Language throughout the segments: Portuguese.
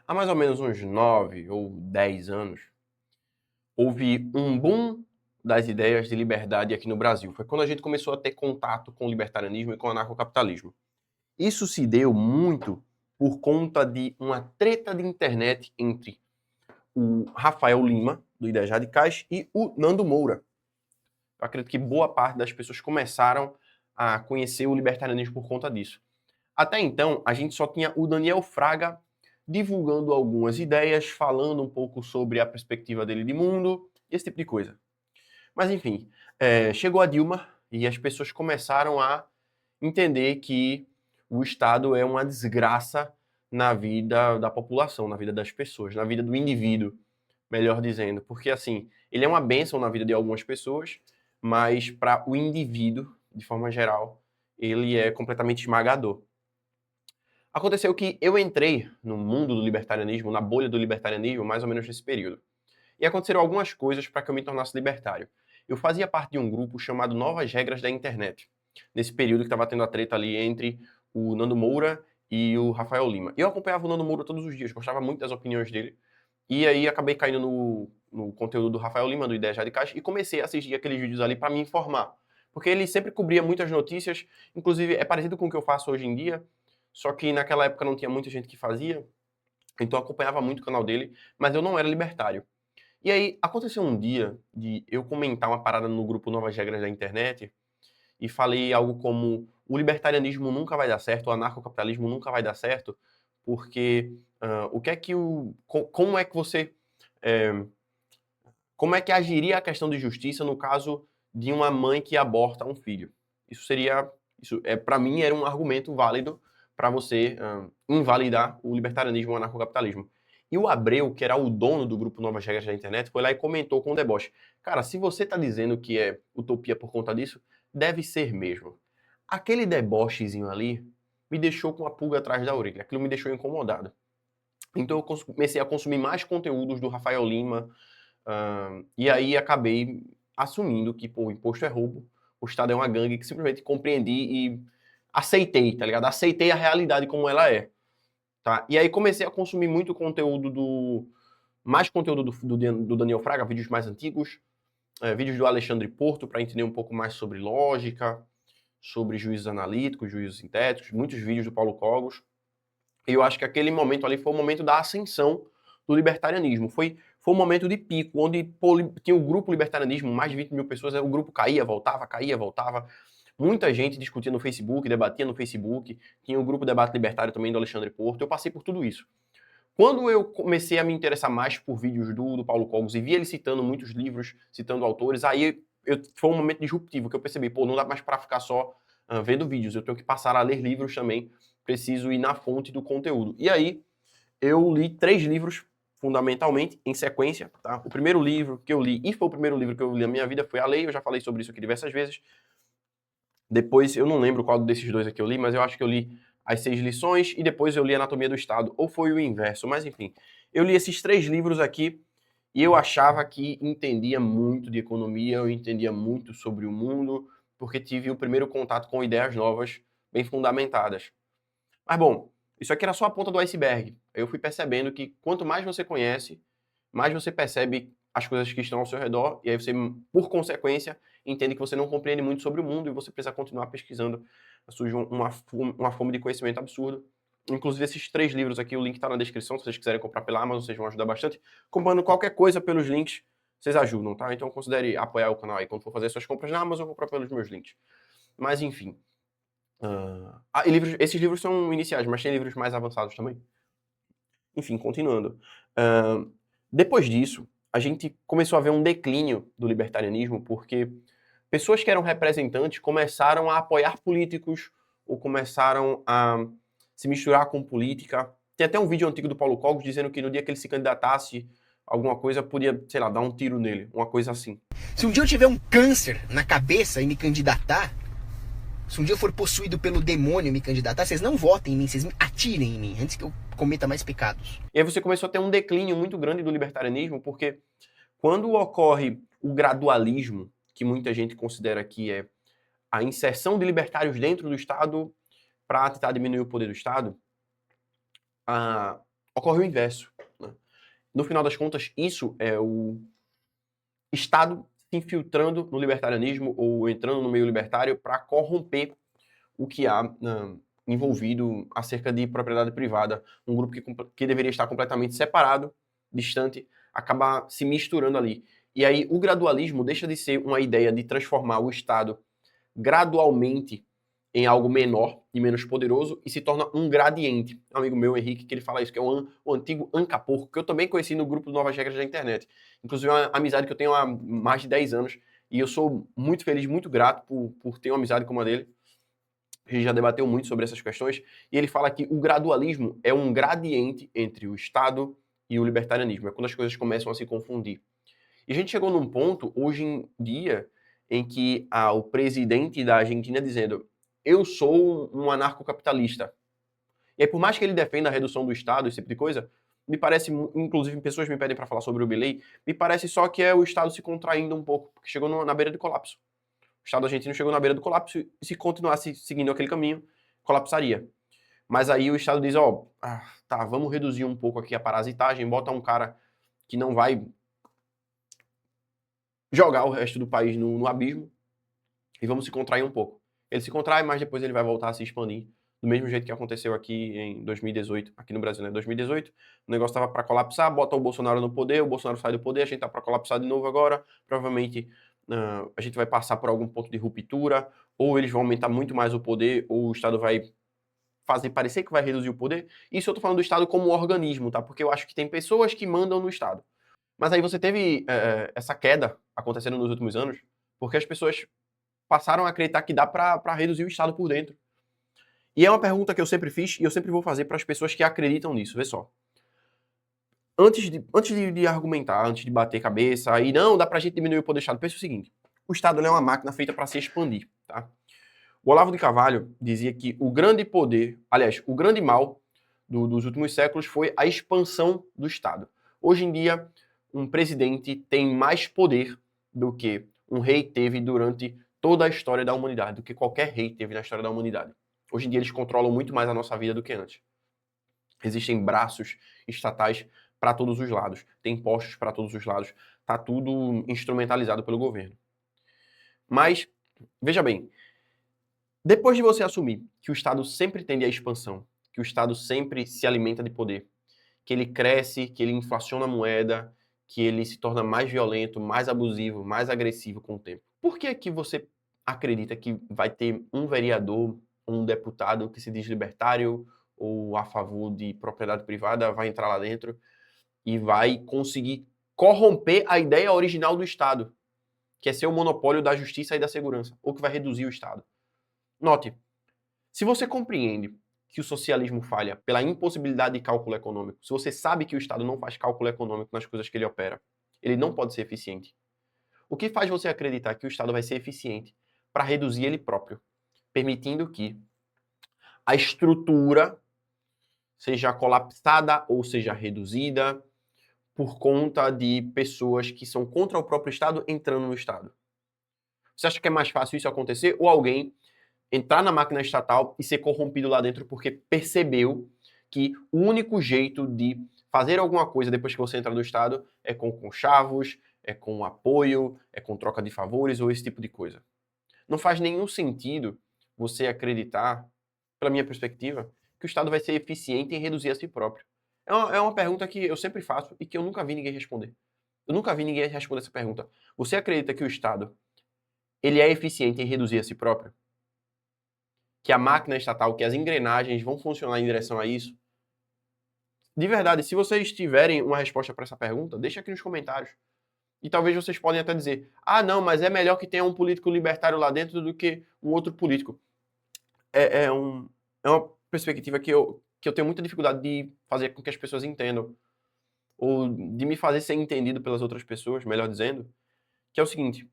Há mais ou menos uns 9 ou 10 anos, houve um boom das ideias de liberdade aqui no Brasil. Foi quando a gente começou a ter contato com o libertarianismo e com o anarcocapitalismo. Isso se deu muito por conta de uma treta de internet entre o Rafael Lima, do Ideias Radicais, e o Nando Moura. Eu acredito que boa parte das pessoas começaram a conhecer o libertarianismo por conta disso. Até então, a gente só tinha o Daniel Fraga divulgando algumas ideias, falando um pouco sobre a perspectiva dele de mundo, esse tipo de coisa. Mas enfim, chegou a Dilma e as pessoas começaram a entender que o Estado é uma desgraça na vida da população, na vida das pessoas, na vida do indivíduo, melhor dizendo. Porque assim, ele é uma bênção na vida de algumas pessoas, mas para o indivíduo, de forma geral, ele é completamente esmagador. Aconteceu que eu entrei no mundo do libertarianismo, na bolha do libertarianismo, mais ou menos nesse período. E aconteceram algumas coisas para que eu me tornasse libertário. Eu fazia parte de um grupo chamado Novas Regras da Internet, nesse período que estava tendo a treta ali entre o Nando Moura e o Rafael Lima. Eu acompanhava o Nando Moura todos os dias, gostava muito das opiniões dele, e aí acabei caindo no conteúdo do Rafael Lima, do Ideias Radicais, e comecei a assistir aqueles vídeos ali para me informar. Porque ele sempre cobria muitas notícias, inclusive é parecido com o que eu faço hoje em dia, só que naquela época não tinha muita gente que fazia, então eu acompanhava muito o canal dele, mas eu não era libertário. E aí, aconteceu um dia de eu comentar uma parada no grupo Novas Regras da Internet e falei algo como o libertarianismo nunca vai dar certo, o anarcocapitalismo nunca vai dar certo, porque o que é que como é que você eh, como é que agiria a questão de justiça no caso de uma mãe que aborta um filho? Isso para mim era um argumento válido para você invalidar o libertarianismo e o anarcocapitalismo. E o Abreu, que era o dono do grupo Novas Regras da Internet, foi lá e comentou com o deboche. Cara, se você está dizendo que é utopia por conta disso, deve ser mesmo. Aquele debochezinho ali me deixou com a pulga atrás da orelha. Aquilo me deixou incomodado. Então eu comecei a consumir mais conteúdos do Rafael Lima, e aí acabei assumindo que, pô, o imposto é roubo, o Estado é uma gangue, que simplesmente compreendi e aceitei, tá ligado? Aceitei a realidade como ela é, tá? E aí comecei a consumir muito conteúdo mais conteúdo do Daniel Fraga, vídeos mais antigos, vídeos do Alexandre Porto, para entender um pouco mais sobre lógica, sobre juízos analíticos, juízos sintéticos, muitos vídeos do Paulo Cogos. E eu acho que aquele momento ali foi o momento da ascensão do libertarianismo. Foi um momento de pico, onde tinha o grupo libertarianismo, mais de 20 mil pessoas, o grupo caía, voltava, caía, voltava. Muita gente discutia no Facebook, debatia no Facebook. Tinha o grupo Debate Libertário também do Alexandre Porto. Eu passei por tudo isso. Quando eu comecei a me interessar mais por vídeos do Paulo Cogos e vi ele citando muitos livros, citando autores, aí foi um momento disruptivo que eu percebi, pô, não dá mais para ficar só vendo vídeos, eu tenho que passar a ler livros também, preciso ir na fonte do conteúdo. E aí eu li 3 livros, fundamentalmente, em sequência, tá? O primeiro livro que eu li, e foi o primeiro livro que eu li na minha vida, foi A Lei, eu já falei sobre isso aqui diversas vezes. Depois, eu não lembro qual desses dois aqui eu li, mas eu acho que eu li As 6 Lições e depois eu li Anatomia do Estado, ou foi o inverso, mas enfim. Eu li esses 3 livros aqui e eu achava que entendia muito de economia, eu entendia muito sobre o mundo, porque tive o primeiro contato com ideias novas, bem fundamentadas. Mas bom, isso aqui era só a ponta do iceberg. Eu fui percebendo que quanto mais você conhece, mais você percebe as coisas que estão ao seu redor, e aí você, por consequência, entende que você não compreende muito sobre o mundo e você precisa continuar pesquisando. Surge uma fome de conhecimento absurdo. Inclusive, esses 3 livros aqui, o link está na descrição, se vocês quiserem comprar pela Amazon, vocês vão ajudar bastante. Comprando qualquer coisa pelos links, vocês ajudam, tá? Então considere apoiar o canal aí. Quando for fazer suas compras na Amazon, comprar pelos meus links. Mas enfim. Esses livros são iniciais, mas tem livros mais avançados também. Enfim, continuando. Depois disso, a gente começou a ver um declínio do libertarianismo, porque pessoas que eram representantes começaram a apoiar políticos ou começaram a se misturar com política. Tem até um vídeo antigo do Paulo Cogos dizendo que no dia que ele se candidatasse, alguma coisa podia, sei lá, dar um tiro nele, uma coisa assim. Se um dia eu tiver um câncer na cabeça e me candidatar, se um dia eu for possuído pelo demônio e me candidatar, vocês não votem em mim, vocês atirem em mim, antes que eu cometa mais pecados. E aí você começou a ter um declínio muito grande do libertarianismo, porque quando ocorre o gradualismo, que muita gente considera que é a inserção de libertários dentro do Estado para tentar diminuir o poder do Estado, ocorre o inverso, né? No final das contas, isso é o Estado se infiltrando no libertarianismo ou entrando no meio libertário para corromper o que há envolvido acerca de propriedade privada. Um grupo que deveria estar completamente separado, distante, acaba se misturando ali. E aí o gradualismo deixa de ser uma ideia de transformar o Estado gradualmente em algo menor e menos poderoso e se torna um gradiente. Um amigo meu, Henrique, que ele fala isso, que é o antigo Ancapor, que eu também conheci no grupo do Novas Regras da Internet. Inclusive, é uma amizade que eu tenho há mais de 10 anos e eu sou muito feliz, muito grato por ter uma amizade como a dele. A gente já debateu muito sobre essas questões e ele fala que o gradualismo é um gradiente entre o Estado e o libertarianismo. É quando as coisas começam a se confundir. E a gente chegou num ponto, hoje em dia, em que o presidente da Argentina dizendo: eu sou um anarcocapitalista. E aí, por mais que ele defenda a redução do Estado, esse tipo de coisa, me parece, inclusive pessoas me pedem para falar sobre o Milei, me parece só que é o Estado se contraindo um pouco, porque chegou na beira do colapso. O Estado argentino chegou na beira do colapso e se continuasse seguindo aquele caminho, colapsaria. Mas aí o Estado diz, tá, vamos reduzir um pouco aqui a parasitagem, bota um cara que não vai jogar o resto do país no abismo e vamos se contrair um pouco. Ele se contrai, mas depois ele vai voltar a se expandir, do mesmo jeito que aconteceu aqui em 2018, aqui no Brasil, né? 2018, o negócio estava para colapsar, bota o Bolsonaro no poder, o Bolsonaro sai do poder, a gente tá para colapsar de novo agora, provavelmente a gente vai passar por algum ponto de ruptura, ou eles vão aumentar muito mais o poder, ou o Estado vai fazer parecer que vai reduzir o poder. Isso eu tô falando do Estado como organismo, tá? Porque eu acho que tem pessoas que mandam no Estado. Mas aí você teve essa queda acontecendo nos últimos anos, porque as pessoas passaram a acreditar que dá para reduzir o Estado por dentro. E é uma pergunta que eu sempre fiz e eu sempre vou fazer para as pessoas que acreditam nisso. Vê só. Antes de argumentar, antes de bater cabeça, e não, dá pra gente diminuir o poder do Estado, pense o seguinte: o Estado é uma máquina feita para se expandir, tá? O Olavo de Carvalho dizia que o grande poder, aliás, o grande mal dos últimos séculos foi a expansão do Estado. Hoje em dia, um presidente tem mais poder do que um rei teve durante toda a história da humanidade, do que qualquer rei teve na história da humanidade. Hoje em dia eles controlam muito mais a nossa vida do que antes. Existem braços estatais para todos os lados, tem postos para todos os lados, tá tudo instrumentalizado pelo governo. Mas, veja bem, depois de você assumir que o Estado sempre tende à expansão, que o Estado sempre se alimenta de poder, que ele cresce, que ele inflaciona a moeda, que ele se torna mais violento, mais abusivo, mais agressivo com o tempo. Por que que você acredita que vai ter um vereador, um deputado que se diz libertário ou a favor de propriedade privada, vai entrar lá dentro e vai conseguir corromper a ideia original do Estado, que é ser o monopólio da justiça e da segurança, ou que vai reduzir o Estado? Note, se você compreende que o socialismo falha pela impossibilidade de cálculo econômico, se você sabe que o Estado não faz cálculo econômico nas coisas que ele opera, ele não pode ser eficiente. O que faz você acreditar que o Estado vai ser eficiente para reduzir ele próprio, permitindo que a estrutura seja colapsada ou seja reduzida por conta de pessoas que são contra o próprio Estado entrando no Estado? Você acha que é mais fácil isso acontecer ou alguém entrar na máquina estatal e ser corrompido lá dentro porque percebeu que o único jeito de fazer alguma coisa depois que você entra no Estado é com conchavos, é com apoio, é com troca de favores ou esse tipo de coisa? Não faz nenhum sentido você acreditar, pela minha perspectiva, que o Estado vai ser eficiente em reduzir a si próprio. É uma pergunta que eu sempre faço e que eu nunca vi ninguém responder. Eu nunca vi ninguém responder essa pergunta. Você acredita que o Estado ele é eficiente em reduzir a si próprio? Que a máquina estatal, que as engrenagens vão funcionar em direção a isso? De verdade, se vocês tiverem uma resposta para essa pergunta, deixa aqui nos comentários. E talvez vocês podem até dizer, não, mas é melhor que tenha um político libertário lá dentro do que um outro político. É uma perspectiva que eu tenho muita dificuldade de fazer com que as pessoas entendam, ou de me fazer ser entendido pelas outras pessoas, melhor dizendo, que é o seguinte: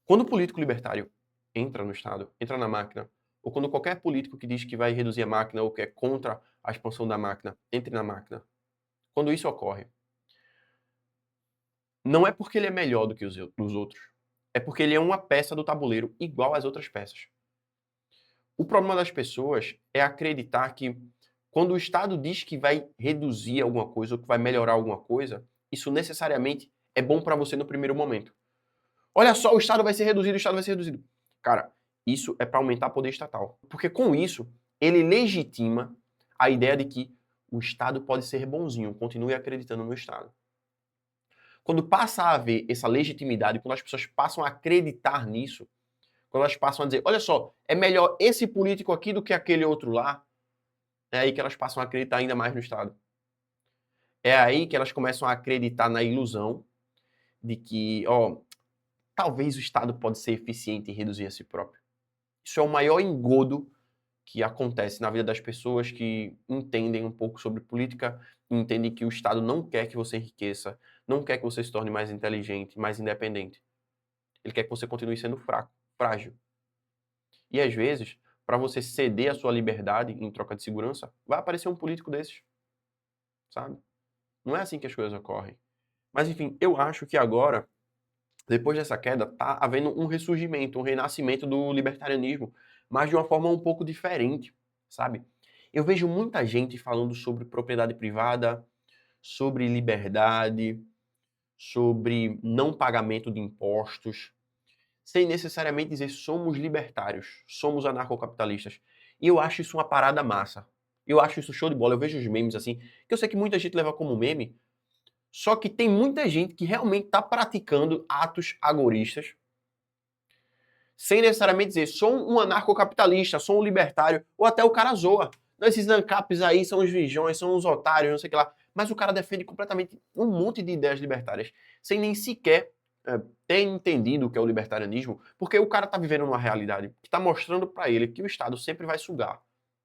quando o político libertário entra no Estado, entra na máquina, ou quando qualquer político que diz que vai reduzir a máquina ou que é contra a expansão da máquina, entre na máquina, quando isso ocorre, não é porque ele é melhor do que os outros, é porque ele é uma peça do tabuleiro igual às outras peças. O problema das pessoas é acreditar que Quando o Estado diz que vai reduzir alguma coisa ou que vai melhorar alguma coisa, isso necessariamente é bom para você no primeiro momento. Olha só, o Estado vai ser reduzido, o Estado vai ser reduzido. Cara, isso é para aumentar o poder estatal. Porque com isso, ele legitima a ideia de que o Estado pode ser bonzinho, continue acreditando no Estado. Quando passa a haver essa legitimidade, quando as pessoas passam a acreditar nisso, quando elas passam a dizer, olha só, é melhor esse político aqui do que aquele outro lá, é aí que elas passam a acreditar ainda mais no Estado. É aí que elas começam a acreditar na ilusão de que, ó, talvez o Estado pode ser eficiente em reduzir a si próprio. Isso é o maior engodo que acontece na vida das pessoas que entendem um pouco sobre política, entendem que o Estado não quer que você enriqueça, não quer que você se torne mais inteligente, mais independente. Ele quer que você continue sendo fraco, frágil. E às vezes, para você ceder a sua liberdade em troca de segurança, vai aparecer um político desses, sabe? Não é assim que as coisas ocorrem. Mas enfim, eu acho que agora, depois dessa queda, tá havendo um ressurgimento, um renascimento do libertarianismo, mas de uma forma um pouco diferente, sabe? Eu vejo muita gente falando sobre propriedade privada, sobre liberdade, sobre não pagamento de impostos, sem necessariamente dizer somos libertários, somos anarcocapitalistas. E eu acho isso uma parada massa. Eu acho isso show de bola. Eu vejo os memes assim, que eu sei que muita gente leva como meme, só que tem muita gente que realmente está praticando atos agoristas, sem necessariamente dizer, sou um anarcocapitalista, sou um libertário, ou até o cara zoa. Não, esses ANCAPs aí são os vigiões, são os otários, não sei o que lá. Mas o cara defende completamente um monte de ideias libertárias, sem nem sequer ter entendido o que é o libertarianismo, porque o cara está vivendo numa realidade que está mostrando para ele que o Estado sempre vai sugar,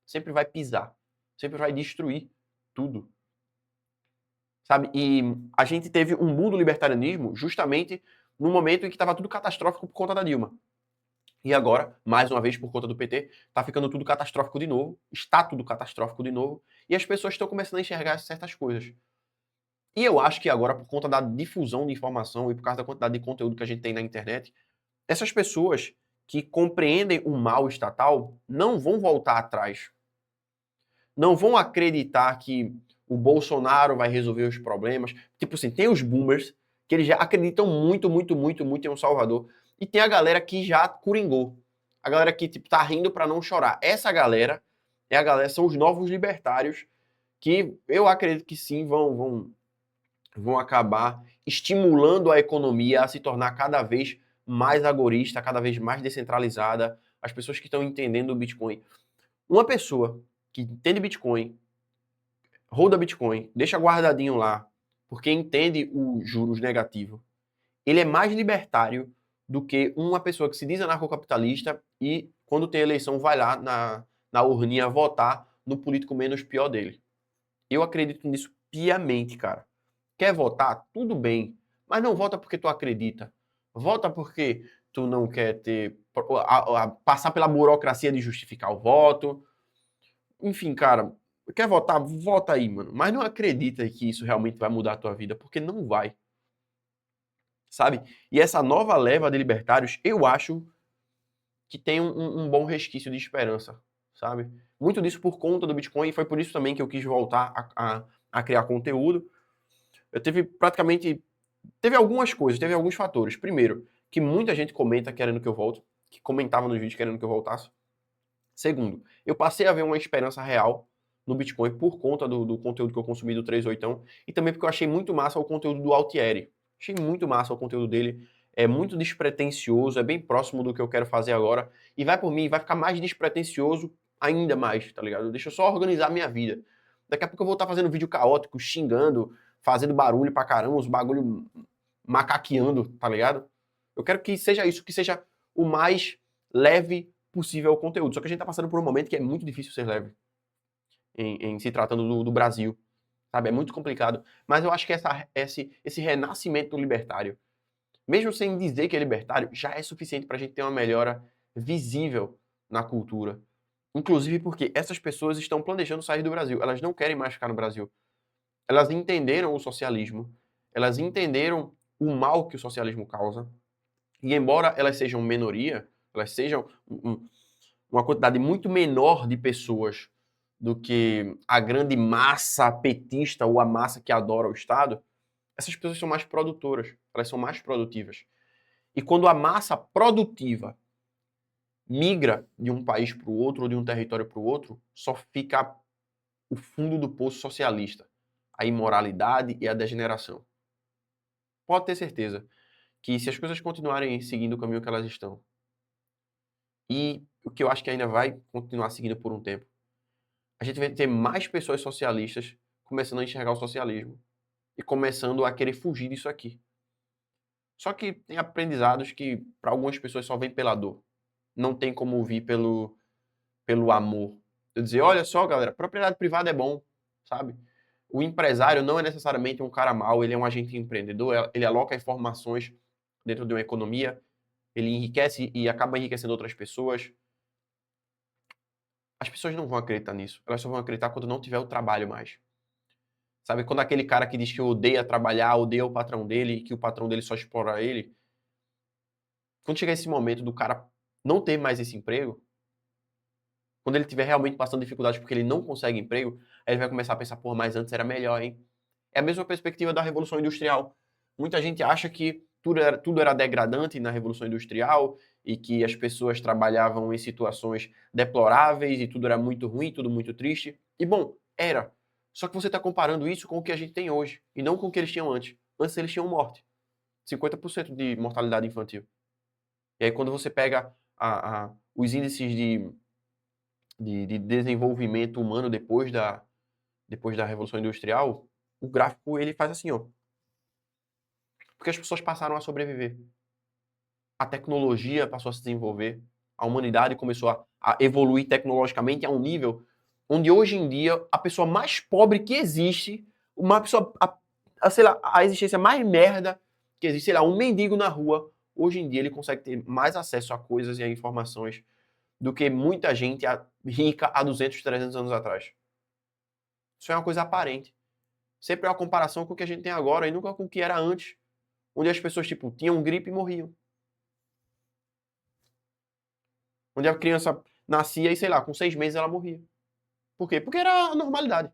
sempre vai pisar, sempre vai destruir tudo. Sabe? E a gente teve um boom do libertarianismo justamente no momento em que estava tudo catastrófico por conta da Dilma. E agora, mais uma vez, por conta do PT, está ficando tudo catastrófico de novo, está tudo catastrófico de novo, e as pessoas estão começando a enxergar certas coisas. E eu acho que agora, por conta da difusão de informação e por causa da quantidade de conteúdo que a gente tem na internet, essas pessoas que compreendem o mal estatal não vão voltar atrás. Não vão acreditar que o Bolsonaro vai resolver os problemas. Tipo assim, tem os boomers que eles já acreditam muito, muito, muito, muito em um salvador. E tem a galera que já coringou. A galera que tipo, tá rindo para não chorar. Essa galera são os novos libertários que eu acredito que sim vão acabar estimulando a economia a se tornar cada vez mais agorista, cada vez mais descentralizada. As pessoas que estão entendendo o Bitcoin. Uma pessoa que entende Bitcoin, roda Bitcoin, deixa guardadinho lá, porque entende os juros negativos, ele é mais libertário do que uma pessoa que se diz anarcocapitalista e, quando tem eleição, vai lá na urninha votar no político menos pior dele. Eu acredito nisso piamente, cara. Quer votar? Tudo bem. Mas não vota porque tu acredita. Vota porque tu não quer passar pela burocracia de justificar o voto. Enfim, cara, quer votar? Vota aí, mano. Mas não acredita que isso realmente vai mudar a tua vida, porque não vai. Sabe? E essa nova leva de libertários, eu acho que tem um bom resquício de esperança, sabe? Muito disso por conta do Bitcoin, e foi por isso também que eu quis voltar a criar conteúdo. Eu teve algumas coisas, teve alguns fatores. Primeiro, que muita gente comenta querendo que eu volte, que comentava nos vídeos querendo que eu voltasse. Segundo, eu passei a ver uma esperança real no Bitcoin por conta do conteúdo que eu consumi do 38, e também porque eu achei muito massa o conteúdo do Altieri. Achei muito massa o conteúdo dele, é muito despretensioso, é bem próximo do que eu quero fazer agora, e vai por mim, vai ficar mais despretensioso ainda mais, tá ligado? Deixa eu só organizar a minha vida. Daqui a pouco eu vou estar fazendo vídeo caótico, xingando, fazendo barulho pra caramba, os bagulho macaqueando, tá ligado? Eu quero que seja isso, que seja o mais leve possível o conteúdo. Só que a gente tá passando por um momento que é muito difícil ser leve em se tratando do Brasil, sabe? É muito complicado. Mas eu acho que esse renascimento libertário, mesmo sem dizer que é libertário, já é suficiente pra gente ter uma melhora visível na cultura. Inclusive porque essas pessoas estão planejando sair do Brasil. Elas não querem mais ficar no Brasil. Elas entenderam o socialismo. Elas entenderam o mal que o socialismo causa. E embora elas sejam minoria, elas sejam uma quantidade muito menor de pessoas do que a grande massa petista ou a massa que adora o Estado, essas pessoas são mais produtoras, elas são mais produtivas. E quando a massa produtiva migra de um país para o outro ou de um território para o outro, só fica o fundo do poço socialista, a imoralidade e a degeneração. Pode ter certeza que se as coisas continuarem seguindo o caminho que elas estão, e o que eu acho que ainda vai continuar seguindo por um tempo, a gente vai ter mais pessoas socialistas começando a enxergar o socialismo e começando a querer fugir disso aqui. Só que tem aprendizados que para algumas pessoas só vem pela dor. Não tem como vir pelo amor. Eu dizer, olha só, galera, propriedade privada é bom, sabe? O empresário não é necessariamente um cara mau, ele é um agente empreendedor, ele aloca informações dentro de uma economia, ele enriquece e acaba enriquecendo outras pessoas. As pessoas não vão acreditar nisso. Elas só vão acreditar quando não tiver o trabalho mais. Sabe, quando aquele cara que diz que odeia trabalhar, odeia o patrão dele, que o patrão dele só explora ele, quando chegar esse momento do cara não ter mais esse emprego, quando ele estiver realmente passando dificuldades porque ele não consegue emprego, aí ele vai começar a pensar, porra, mas antes era melhor, hein? É a mesma perspectiva da Revolução Industrial. Muita gente acha que tudo era degradante na Revolução Industrial e que as pessoas trabalhavam em situações deploráveis e tudo era muito ruim, tudo muito triste. E, bom, era. Só que você está comparando isso com o que a gente tem hoje e não com o que eles tinham antes. Antes eles tinham morte. 50% de mortalidade infantil. E aí quando você pega os índices de desenvolvimento humano depois da Revolução Industrial, o gráfico ele faz assim, ó. Porque as pessoas passaram a sobreviver. A tecnologia passou a se desenvolver. A humanidade começou a evoluir tecnologicamente a um nível onde hoje em dia a pessoa mais pobre que existe, uma pessoa, sei lá, a existência mais merda que existe, sei lá, um mendigo na rua, hoje em dia ele consegue ter mais acesso a coisas e a informações do que muita gente rica há 200, 300 anos atrás. Isso é uma coisa aparente. Sempre é uma comparação com o que a gente tem agora e nunca com o que era antes, onde as pessoas, tipo, tinham gripe e morriam. Onde a criança nascia e, sei lá, com 6 meses ela morria. Por quê? Porque era a normalidade.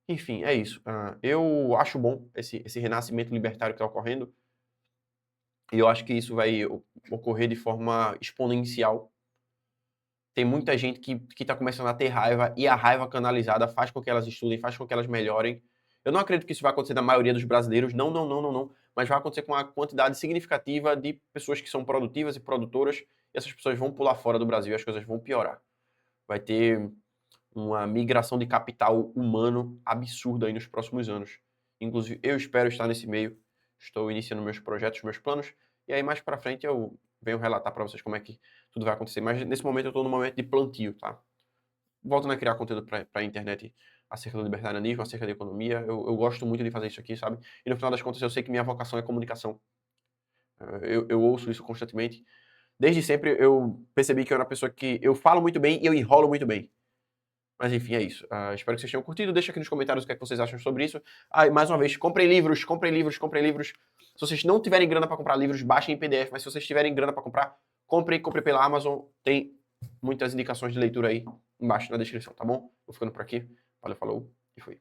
Enfim, é isso. Eu acho bom esse renascimento libertário que está ocorrendo. E eu acho que isso vai ocorrer de forma exponencial. Tem muita gente que está começando a ter raiva, e a raiva canalizada faz com que elas estudem, faz com que elas melhorem. Eu não acredito que isso vai acontecer na maioria dos brasileiros, não, não, não, não, não. Mas vai acontecer com uma quantidade significativa de pessoas que são produtivas e produtoras, e essas pessoas vão pular fora do Brasil e as coisas vão piorar. Vai ter uma migração de capital humano absurda aí nos próximos anos. Inclusive, eu espero estar nesse meio. Estou iniciando meus projetos, meus planos, e aí mais pra frente eu venho relatar para vocês como é que tudo vai acontecer. Mas nesse momento eu estou no momento de plantio, tá? Voltando a criar conteúdo para a internet acerca do libertarianismo, acerca da economia. Eu gosto muito de fazer isso aqui, sabe? E no final das contas eu sei que minha vocação é comunicação. Eu ouço isso constantemente. Desde sempre eu percebi que eu era uma pessoa que eu falo muito bem e eu enrolo muito bem. Mas enfim, é isso. Espero que vocês tenham curtido. Deixa aqui nos comentários o que é que vocês acham sobre isso. E mais uma vez, comprem livros, comprem livros, comprem livros. Se vocês não tiverem grana para comprar livros, baixem em PDF. Mas se vocês tiverem grana para comprar, comprem pela Amazon. Tem muitas indicações de leitura aí embaixo na descrição, tá bom? Vou ficando por aqui. Valeu, falou e fui.